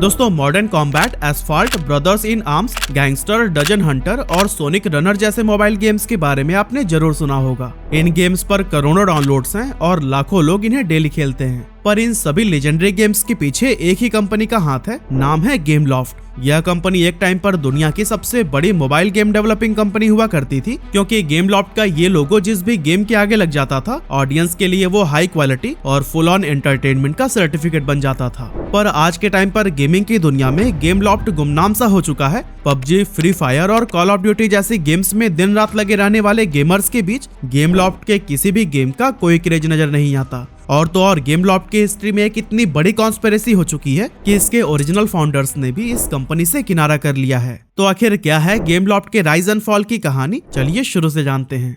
दोस्तों Modern Combat, Asphalt, Brothers in Arms, Gangster, Dungeon Hunter और Sonic Runner जैसे mobile games के बारे में आपने जरूर सुना होगा। इन गेम्स पर करोड़ों डाउनलोड्स हैं और लाखों लोग इन्हें डेली खेलते हैं। पर इन सभी लेजेंडरी गेम्स के पीछे एक ही कंपनी का हाथ है, नाम है गेमलॉफ्ट। यह कंपनी एक टाइम पर दुनिया की सबसे बड़ी मोबाइल गेम डेवलपिंग कंपनी हुआ करती थी, क्योंकि गेमलॉफ्ट का ये लोगो जिस भी गेम के आगे लग जाता था, ऑडियंस के लिए वो हाई क्वालिटी और फुल ऑन एंटरटेनमेंट का सर्टिफिकेट बन जाता था। पर आज के टाइम पर गेमिंग की दुनिया में गेमलॉफ्ट गुमनाम सा हो चुका है। पबजी, फ्री फायर और कॉल ऑफ ड्यूटी जैसी गेम्स में दिन रात लगे रहने वाले गेमर्स के बीच गेमलॉफ्ट के किसी भी गेम का कोई क्रेज नजर नहीं आता। और तो और गेमलॉफ्ट की हिस्ट्री में एक इतनी बड़ी कॉन्स्पिरेसी हो चुकी है कि इसके ओरिजिनल फाउंडर्स ने भी इस कंपनी से किनारा कर लिया है। तो आखिर क्या है गेमलॉफ्ट के राइज एंड फॉल की कहानी, चलिए शुरू से जानते हैं।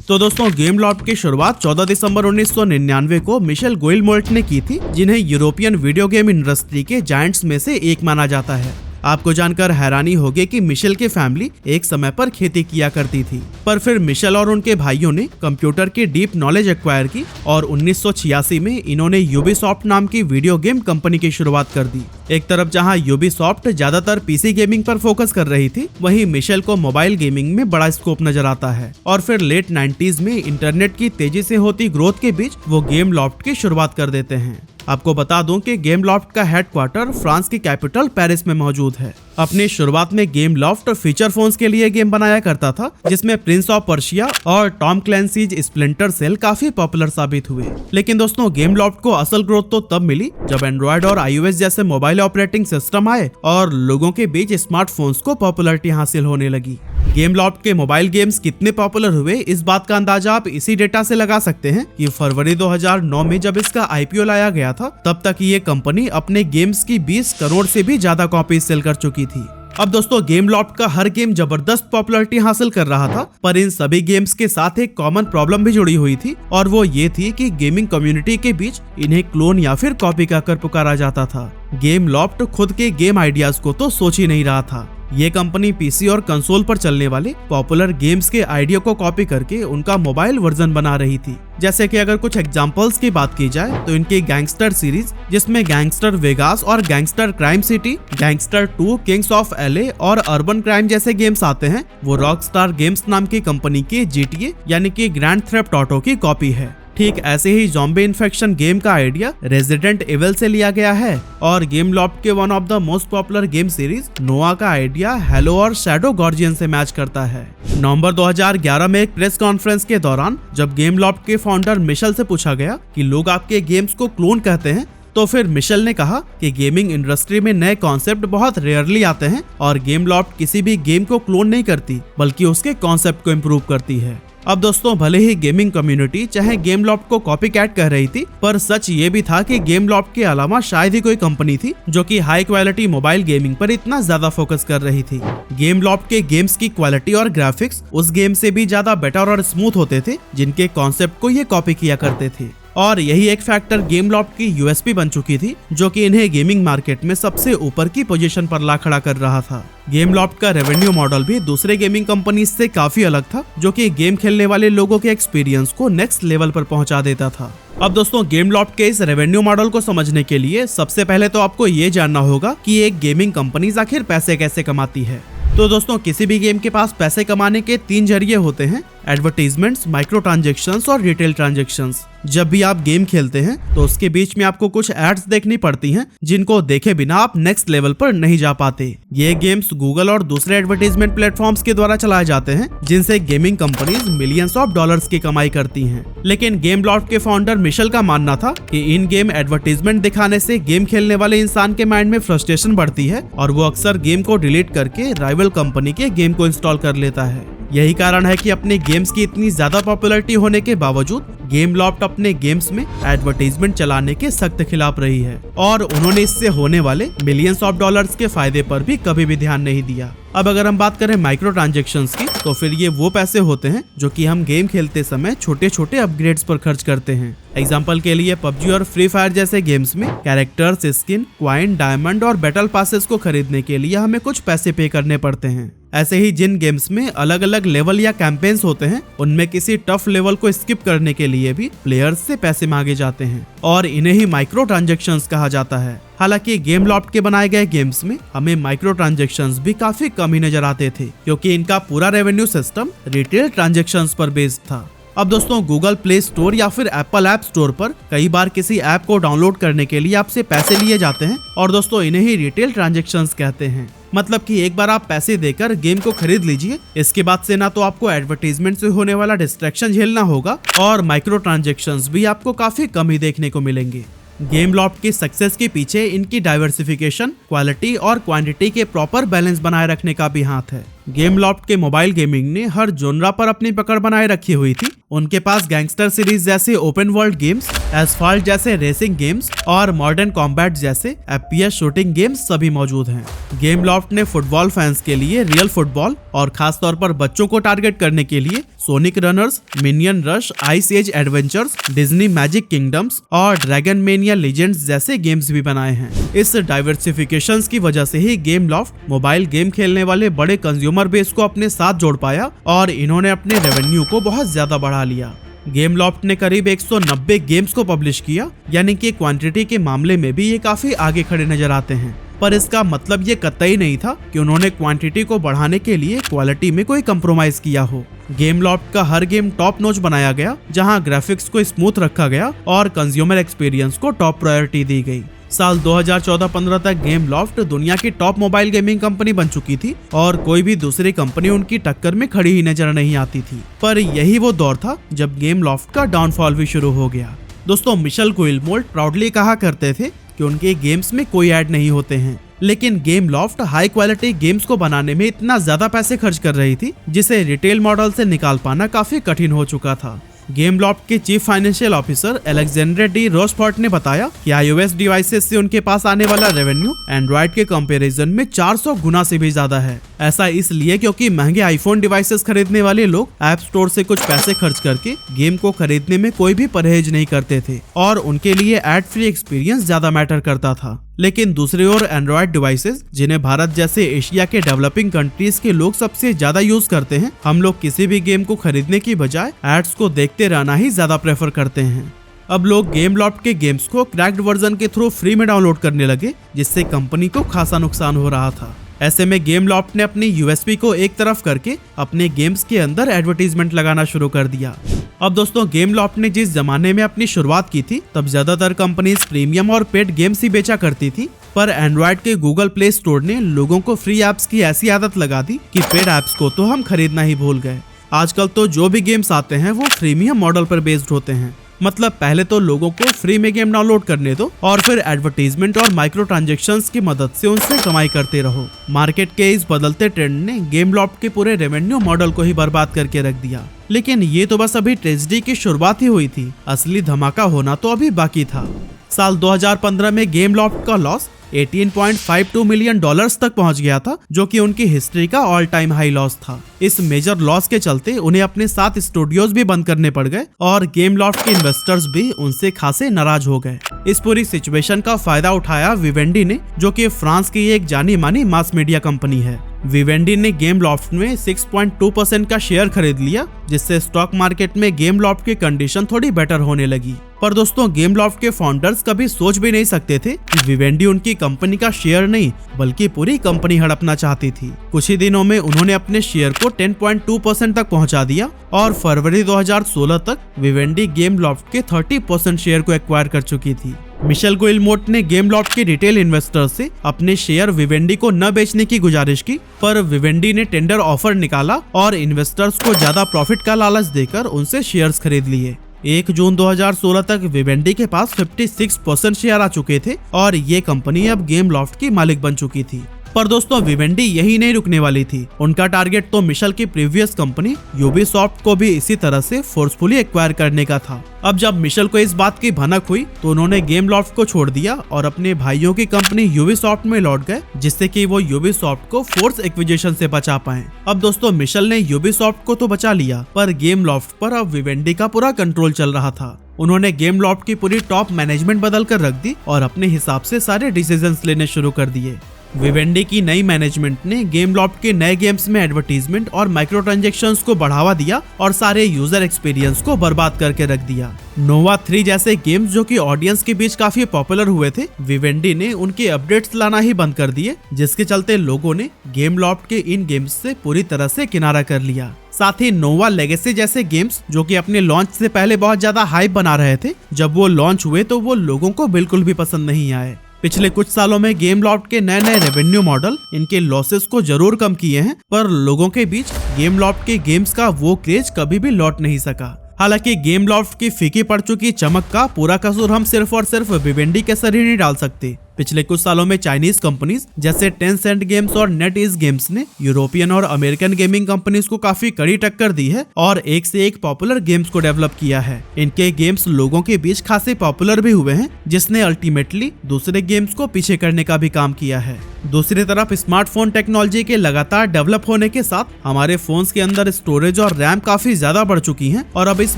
तो दोस्तों गेमलॉफ्ट की शुरुआत 14 दिसंबर 1999 को मिशेल गोइलमोल्ट ने की थी, जिन्हें यूरोपियन वीडियो गेम इंडस्ट्री के जायंट्स में से एक माना जाता है। आपको जानकर हैरानी होगी कि मिशेल की फैमिली एक समय पर खेती किया करती थी, पर फिर मिशेल और उनके भाइयों ने कंप्यूटर की डीप नॉलेज एक्वायर की और 1986 में इन्होंने यूबीसॉफ्ट नाम की वीडियो गेम कंपनी की शुरुआत कर दी। एक तरफ जहां यूबीसॉफ्ट ज्यादातर पीसी गेमिंग पर फोकस कर रही थी, वहीं मिशेल को मोबाइल गेमिंग में बड़ा स्कोप नजर आता है। और फिर लेट 90s में इंटरनेट की तेजी से होती ग्रोथ के बीच वो गेमलॉफ्ट की शुरुआत कर देते हैं। आपको बता दूं कि गेमलॉफ्ट का हेडक्वार्टर फ्रांस की कैपिटल पेरिस में मौजूद है। अपनी शुरुआत में गेमलॉफ्ट फीचर फोन्स के लिए गेम बनाया करता था, जिसमें प्रिंस ऑफ पर्शिया और टॉम क्लैंसीज स्प्लिंटर सेल काफी पॉपुलर साबित हुए। लेकिन दोस्तों गेमलॉफ्ट को असल ग्रोथ तो तब मिली जब एंड्रॉयड और iOS जैसे मोबाइल ऑपरेटिंग सिस्टम आए और लोगों के बीच स्मार्टफोन्स को पॉपुलैरिटी हासिल होने लगी। गेमलॉफ्ट के मोबाइल गेम्स कितने पॉपुलर हुए, इस बात का अंदाजा आप इसी डेटा से लगा सकते हैं कि फरवरी 2009 में जब इसका IPO लाया गया था, तब तक ये कंपनी अपने गेम्स की 20 करोड़ से भी ज्यादा कॉपी सेल कर चुकी थी। अब दोस्तों गेमलॉफ्ट का हर गेम जबरदस्त पॉपुलैरिटी हासिल कर रहा था, पर इन सभी गेम्स के साथ एक कॉमन प्रॉब्लम भी जुड़ी हुई थी, और वो ये थी कि गेमिंग कम्युनिटी के बीच इन्हें क्लोन या फिर कॉपी कर पुकारा जाता था। गेमलॉफ्ट खुद के गेम आइडियाज को तो सोच ही नहीं रहा था। ये कंपनी पीसी और कंसोल पर चलने वाले पॉपुलर गेम्स के आइडिया को कॉपी करके उनका मोबाइल वर्जन बना रही थी। जैसे कि अगर कुछ एग्जांपल्स की बात की जाए तो इनकी गैंगस्टर सीरीज, जिसमें गैंगस्टर वेगास और gangster crime city, gangster 2, Kings of LA और अर्बन क्राइम जैसे गेम्स आते हैं, वो रॉकस्टार गेम्स नाम की कंपनी की GTA यानी कि ग्रैंड थेफ्ट ऑटो की कॉपी है। ठीक ऐसे ही ज़ॉम्बी इन्फेक्शन गेम का आइडिया रेजिडेंट एविल से लिया गया है, और गेमलॉफ्ट के one of the most popular game series नोआ का आइडिया हेलो और शैडो गार्जियन से मैच करता है। नवंबर 2011 में एक प्रेस कॉन्फ्रेंस के दौरान जब गेमलॉफ्ट के फाउंडर मिशेल से पूछा गया कि लोग आपके गेम्स को क्लोन कहते हैं, तो फिर मिशेल ने कहा कि गेमिंग इंडस्ट्री में नए कॉन्सेप्ट बहुत रेयरली आते हैं और गेमलॉफ्ट किसी भी गेम को क्लोन नहीं करती, बल्कि उसके कॉन्सेप्ट को इम्प्रूव करती है। अब दोस्तों भले ही गेमिंग कम्युनिटी चाहे गेमलॉफ्ट को कॉपीकैट कह रही थी, पर सच ये भी था कि गेमलॉफ्ट के अलावा शायद ही कोई कंपनी थी जो कि हाई क्वालिटी मोबाइल गेमिंग पर इतना ज्यादा फोकस कर रही थी। गेमलॉफ्ट के गेम्स की क्वालिटी और ग्राफिक्स उस गेम से भी ज्यादा बेटर और स्मूथ होते थे जिनके कॉन्सेप्ट को ये कॉपी किया करते थे, और यही एक फैक्टर गेमलॉफ्ट की USP बन चुकी थी, जो कि इन्हें गेमिंग मार्केट में सबसे ऊपर की पोजीशन पर ला खड़ा कर रहा था। गेमलॉफ्ट का रेवेन्यू मॉडल भी दूसरे गेमिंग कंपनीज से काफी अलग था, जो कि गेम खेलने वाले लोगों के एक्सपीरियंस को नेक्स्ट लेवल पर पहुंचा देता था। अब दोस्तों गेमलॉफ्ट के इस रेवेन्यू मॉडल को समझने के लिए सबसे पहले तो आपको ये जानना होगा कि एक गेमिंग कंपनीज आखिर पैसे कैसे कमाती है। तो दोस्तों किसी भी गेम के पास पैसे कमाने के 3 जरिए होते हैं: एडवर्टीजमेंट्स, माइक्रो ट्रांजेक्शंस और रिटेल ट्रांजेक्शंस। जब भी आप गेम खेलते हैं तो उसके बीच में आपको कुछ एड्स देखनी पड़ती हैं, जिनको देखे बिना आप नेक्स्ट लेवल पर नहीं जा पाते। ये गेम्स गूगल और दूसरे एडवर्टीजमेंट प्लेटफॉर्म्स के द्वारा चलाए जाते हैं, जिनसे gaming companies millions of dollars की कमाई करती हैं। लेकिन गेमलॉफ्ट के फाउंडर मिशेल का मानना था कि इन गेम एडवर्टीजमेंट दिखाने से गेम खेलने वाले इंसान के माइंड में फ्रस्ट्रेशन बढ़ती है, और वो अक्सर गेम को डिलीट करके राइवल कंपनी के गेम को इंस्टॉल कर लेता है। यही कारण है कि अपने गेम्स की इतनी ज्यादा पॉपुलैरिटी होने के बावजूद गेमलॉफ्ट अपने गेम्स में एडवर्टीजमेंट चलाने के सख्त खिलाफ रही है, और उन्होंने इससे होने वाले मिलियंस ऑफ डॉलर्स के फायदे पर भी कभी भी ध्यान नहीं दिया। अब अगर हम बात करें माइक्रो ट्रांजेक्शंस की, तो फिर ये वो पैसे होते हैं जो कि हम गेम खेलते समय छोटे छोटे अपग्रेड्स पर खर्च करते हैं। एग्जाम्पल के लिए पबजी और फ्री फायर जैसे गेम्स में कैरेक्टर्स, स्किन, क्वाइन, डायमंड और बैटल पासेस को खरीदने के लिए हमें कुछ पैसे पे करने पड़ते हैं। ऐसे ही जिन गेम्स में अलग अलग लेवल या कैंपेन्स होते हैं, उनमें किसी टफ लेवल को स्किप करने के लिए भी प्लेयर्स से पैसे मांगे जाते हैं और इन्हें ही माइक्रो ट्रांजैक्शंस कहा जाता है। हालांकि गेमलॉफ्ट के बनाए गए गेम्स में हमें माइक्रो ट्रांजैक्शंस भी काफी कम ही नजर आते थे, क्योंकि इनका पूरा रेवेन्यू सिस्टम रिटेल ट्रांजैक्शंस पर बेस्ड था। अब दोस्तों, गूगल प्ले स्टोर या फिर एप्पल ऐप स्टोर पर कई बार किसी ऐप को डाउनलोड करने के लिए आपसे पैसे लिए जाते हैं और दोस्तों इन्हें ही रिटेल ट्रांजैक्शंस कहते हैं। मतलब कि एक बार आप पैसे देकर गेम को खरीद लीजिए, इसके बाद से ना तो आपको एडवर्टाइजमेंट से होने वाला डिस्ट्रैक्शन झेलना होगा और माइक्रो ट्रांजैक्शंस भी आपको काफी कम ही देखने को मिलेंगे। गेमलॉफ्ट की सक्सेस के पीछे इनकी डाइवर्सिफिकेशन, क्वालिटी और क्वांटिटी के प्रॉपर बैलेंस बनाए रखने का भी हाथ है। गेमलॉफ्ट के मोबाइल गेमिंग ने हर जोनरा पर अपनी पकड़ बनाए रखी हुई थी। उनके पास गैंगस्टर सीरीज जैसे ओपन वर्ल्ड गेम्स, एसफाल्ट जैसे रेसिंग गेम्स और मॉडर्न कॉम्बैट जैसे एफपीएस शूटिंग गेम्स सभी मौजूद हैं। गेमलॉफ्ट ने फुटबॉल फैंस के लिए रियल फुटबॉल और खास तौर पर बच्चों को टारगेट करने के लिए Sonic Runners, Minion Rush, Ice Age Adventures, Disney Magic Kingdoms और ड्रैगन मेनिया लीजेंड्स जैसे गेम्स भी बनाए हैं। इस डाइवर्सिफिकेशंस की वजह से ही गेमलॉफ्ट मोबाइल गेम खेलने वाले बड़े कंज्यूमर बेस को अपने साथ जोड़ पाया और इन्होंने अपने रेवेन्यू को बहुत ज्यादा बढ़ा लिया। गेमलॉफ्ट ने करीब 190 गेम्स को पब्लिश किया, यानी कि क्वांटिटी के मामले में भी ये काफी आगे खड़े नजर आते हैं। पर इसका मतलब ये कतई नहीं था कि उन्होंने क्वांटिटी को बढ़ाने के लिए क्वालिटी में कोई कंप्रोमाइज किया हो। गेमलॉफ्ट का हर गेम टॉप नॉच बनाया गया, जहां ग्राफिक्स को स्मूथ रखा गया और कंज्यूमर एक्सपीरियंस को टॉप प्रायोरिटी दी गई। साल 2014-15 तक गेमलॉफ्ट दुनिया की टॉप मोबाइल गेमिंग कंपनी बन चुकी थी और कोई भी दूसरी कंपनी उनकी टक्कर में खड़ी ही नजर नहीं आती थी। पर यही वो दौर था जब गेमलॉफ्ट का डाउनफॉल भी शुरू हो गया। दोस्तों, मिशेल गुइलमोर्ट प्राउडली कहा करते थे कि उनके गेम्स में कोई ऐड नहीं होते हैं, लेकिन गेमलॉफ्ट हाई क्वालिटी गेम्स को बनाने में इतना ज्यादा पैसे खर्च कर रही थी जिसे रिटेल मॉडल से निकाल पाना काफी कठिन हो चुका था। गेमलॉफ्ट के chief financial officer Alexandre de Rochefort ने बताया कि iOS डिवाइसेस से उनके पास आने वाला रेवेन्यू एंड्रॉइड के कंपैरिजन में 400 गुना से भी ज्यादा है। ऐसा इसलिए क्योंकि महंगे आईफोन डिवाइसेस खरीदने वाले लोग ऐप स्टोर से कुछ पैसे खर्च करके गेम को खरीदने में कोई भी परहेज नहीं करते थे और उनके लिए एड फ्री एक्सपीरियंस ज्यादा मैटर करता था। लेकिन दूसरी ओर एंड्रॉइड डिवाइसेस, जिन्हें भारत जैसे एशिया के डेवलपिंग कंट्रीज के लोग सबसे ज्यादा यूज करते हैं, हम लोग किसी भी गेम को खरीदने की बजाय एड्स को देखते रहना ही ज्यादा प्रेफर करते हैं। अब लोग गेमलॉफ्ट के गेम्स को क्रैक्ड वर्जन के थ्रू फ्री में डाउनलोड करने लगे, जिससे कंपनी को खासा नुकसान हो रहा था। ऐसे में गेमलॉफ्ट ने अपनी यूएसपी को एक तरफ करके अपने गेम्स के अंदर एडवर्टीजमेंट लगाना शुरू कर दिया। अब दोस्तों, गेमलॉफ्ट ने जिस जमाने में अपनी शुरुआत की थी, तब ज्यादातर कंपनीज प्रीमियम और पेड गेम्स ही बेचा करती थी। पर एंड्रॉइड के गूगल प्ले स्टोर ने लोगों को फ्री एप्स की ऐसी आदत लगा दी कि पेड एप्स को तो हम खरीदना ही भूल गए। आजकल तो जो भी गेम्स आते हैं वो प्रीमियम मॉडल पर बेस्ड होते हैं। मतलब पहले तो लोगों को फ्री में गेम डाउनलोड करने दो और फिर एडवर्टीजमेंट और माइक्रो ट्रांजैक्शंस की मदद से उनसे कमाई करते रहो। मार्केट के इस बदलते ट्रेंड ने गेमलॉफ्ट के पूरे रेवेन्यू मॉडल को ही बर्बाद करके रख दिया। लेकिन ये तो बस अभी ट्रेजेडी की शुरुआत ही हुई थी, असली धमाका होना तो अभी बाकी था। साल 2015 में गेमलॉफ्ट का लॉस $18.52 मिलियन तक पहुंच गया था, जो कि उनकी हिस्ट्री का ऑल टाइम हाई लॉस था। इस मेजर लॉस के चलते उन्हें अपने 7 स्टूडियोज भी बंद करने पड़ गए और गेमलॉफ्ट के इन्वेस्टर्स भी उनसे खासे नाराज हो गए। इस पूरी सिचुएशन का फायदा उठाया विवेंडी ने, जो कि फ्रांस की एक जानी मानी मास मीडिया कंपनी है। विवेंडी ने गेमलॉफ्ट में 6.2% का शेयर खरीद लिया, जिससे स्टॉक मार्केट में गेमलॉफ्ट की कंडीशन थोड़ी बेटर होने लगी। पर दोस्तों, गेमलॉफ्ट के फाउंडर्स कभी सोच भी नहीं सकते थे कि विवेंडी उनकी कंपनी का शेयर नहीं बल्कि पूरी कंपनी हड़पना चाहती थी। कुछ ही दिनों में उन्होंने अपने शेयर को 10.2% तक पहुंचा दिया और फरवरी 2016 तक विवेंडी गेमलॉफ्ट के 30% शेयर को एक्वायर कर चुकी थी। मिशेल गुइलमोर्ट ने गेमलॉफ्ट के रिटेल इन्वेस्टर से अपने शेयर विवेंडी को न बेचने की गुजारिश की, पर विवेंडी ने टेंडर ऑफर निकाला और इन्वेस्टर्स को ज्यादा प्रॉफिट का लालच देकर उनसे शेयर्स खरीद लिए। 1 जून 2016 तक विवेंडी के पास 56% शेयर आ चुके थे और ये कंपनी अब गेमलॉफ्ट की मालिक बन चुकी थी। पर दोस्तों, विवेंडी यही नहीं रुकने वाली थी। उनका टारगेट तो मिशेल की प्रीवियस कंपनी यूबीसॉफ्ट को भी इसी तरह से फोर्सफुली एक्वायर करने का था। अब जब मिशेल को इस बात की भनक हुई तो उन्होंने गेमलॉफ्ट को छोड़ दिया और अपने भाइयों की कंपनी यूबीसॉफ्ट में लौट गए, जिससे कि वो यूबीसॉफ्ट को फोर्स एक्विजिशन से बचा पाए। अब दोस्तों, मिशेल ने यूबीसॉफ्ट को तो बचा लिया, पर गेमलॉफ्ट पर अब विवेंडी का पूरा कंट्रोल चल रहा था। उन्होंने गेमलॉफ्ट की पूरी टॉप मैनेजमेंट बदल कर रख दी और अपने हिसाब से सारे डिसीजंस लेने शुरू कर दिए। विवेंडी की नई मैनेजमेंट ने गेमलॉफ्ट के नए गेम्स में एडवर्टीजमेंट और माइक्रो ट्रांजेक्शंस को बढ़ावा दिया और सारे यूजर एक्सपीरियंस को बर्बाद करके रख दिया। नोवा 3 जैसे गेम्स जो कि ऑडियंस के बीच काफी पॉपुलर हुए थे, विवेंडी ने उनके अपडेट्स लाना ही बंद कर दिए, जिसके चलते लोगों ने गेमलॉफ्ट के इन गेम्स से पूरी तरह से किनारा कर लिया। साथ ही नोवा लेगेसी जैसे गेम्स जो कि अपने लॉन्च से पहले बहुत ज्यादा हाइप बना रहे थे, जब वो लॉन्च हुए तो वो लोगों को बिल्कुल भी पसंद नहीं आए। पिछले कुछ सालों में गेमलॉफ्ट के नए नए रेवेन्यू मॉडल इनके लॉसेस को जरूर कम किए हैं, पर लोगों के बीच गेमलॉफ्ट के गेम्स का वो क्रेज कभी भी लौट नहीं सका। हालांकि गेमलॉफ्ट की फीकी पड़ चुकी चमक का पूरा कसूर हम सिर्फ और सिर्फ विवेंडी के सर ही नहीं डाल सकते। पिछले कुछ सालों में चाइनीज कंपनीज जैसे टेंसेंट गेम्स और नेटईज गेम्स ने यूरोपियन और अमेरिकन गेमिंग कंपनीज को काफी कड़ी टक्कर दी है और एक से एक पॉपुलर गेम्स को डेवलप किया है। इनके गेम्स लोगों के बीच खासे पॉपुलर भी हुए हैं, जिसने अल्टीमेटली दूसरे गेम्स को पीछे करने का भी काम किया है। दूसरी तरफ स्मार्टफोन टेक्नोलॉजी के लगातार डेवलप होने के साथ हमारे फोन्स के अंदर स्टोरेज और रैम काफी ज्यादा बढ़ चुकी हैं और अब इस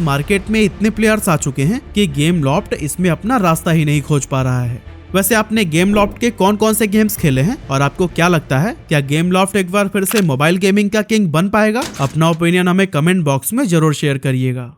मार्केट में इतने प्लेयर्स आ चुके हैं कि गेमलॉफ्ट इसमें अपना रास्ता ही नहीं खोज पा रहा है। वैसे आपने गेमलॉफ्ट के कौन कौन से गेम्स खेले हैं और आपको क्या लगता है, क्या गेमलॉफ्ट एक बार फिर से मोबाइल गेमिंग का किंग बन पाएगा? अपना ओपिनियन हमें कमेंट बॉक्स में जरूर शेयर करिएगा।